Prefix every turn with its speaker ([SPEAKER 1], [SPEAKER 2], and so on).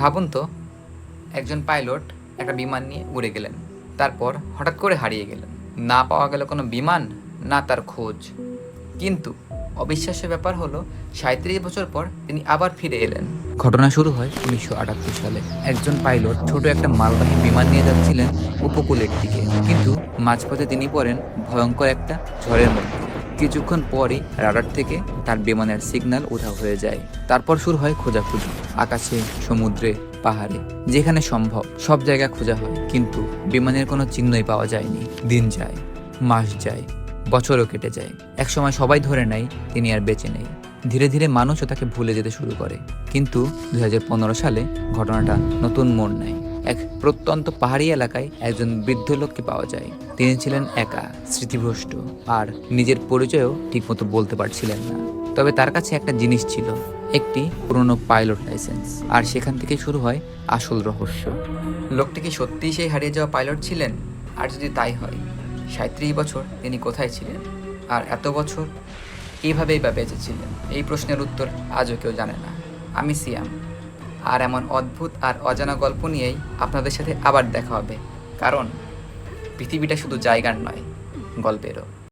[SPEAKER 1] ভাবুন তো, একজন পাইলট একটা বিমান নিয়ে উড়ে গেলেন, তারপর হঠাৎ করে হারিয়ে গেলেন। না পাওয়া গেল কোনো বিমান, না তার খোঁজ। কিন্তু অবিশ্বাস্য ব্যাপার হলো 37 বছর পর তিনি আবার ফিরে এলেন। ঘটনা শুরু হয় 1978 সালে। একজন পাইলট ছোট একটা মালবাহী বিমান নিয়ে যাচ্ছিলেন উপকূলের দিকে, কিন্তু মাঝপথে তিনি পড়েন ভয়ঙ্কর একটা ঝড়ের মধ্যে। কিছুক্ষণ পরই রাডার থেকে তার বিমানের সিগন্যাল উধাও হয়ে যায়। তারপর শুরু হয় খোঁজাখুঁজি। আকাশে, সমুদ্রে, পাহাড়ে, যেখানে সম্ভব সব জায়গা খোঁজা হয়, কিন্তু বিমানের কোনো চিহ্নই পাওয়া যায়নি। দিন যায়, মাস যায়, বছরও কেটে যায়। একসময় সবাই ধরে নেয় তিনি আর বেঁচে নেই। ধীরে ধীরে মানুষও তাকে ভুলে যেতে শুরু করে। কিন্তু 2015 সালে ঘটনাটা নতুন মোড় নেয়। এক প্রত্যন্ত পাহাড়ি এলাকায় একজন বৃদ্ধ লোককে পাওয়া যায়। তিনি ছিলেন একা, স্মৃতিভ্রষ্ট, আর নিজের পরিচয়ও ঠিকমতো বলতে পারছিলেন না। তবে তার কাছে একটা জিনিস ছিল, একটি পুরনো পাইলট লাইসেন্স। আর সেখান থেকে শুরু হয় আসল রহস্য। লোকটি কি সত্যিই সেই হারিয়ে যাওয়া পাইলট ছিলেন? আর যদি তাই হয়, 37 বছর তিনি কোথায় ছিলেন? আর এত বছর কীভাবেই বা বেঁচে ছিলেন? এই প্রশ্নের উত্তর আজও কেউ জানে না। আমি সিয়াম, আর এমন অদ্ভুত আর অজানা গল্প নিয়েই আপনাদের সাথে আবার দেখা হবে। কারণ পৃথিবীটা শুধু জায়গার নয়, গল্পেরও।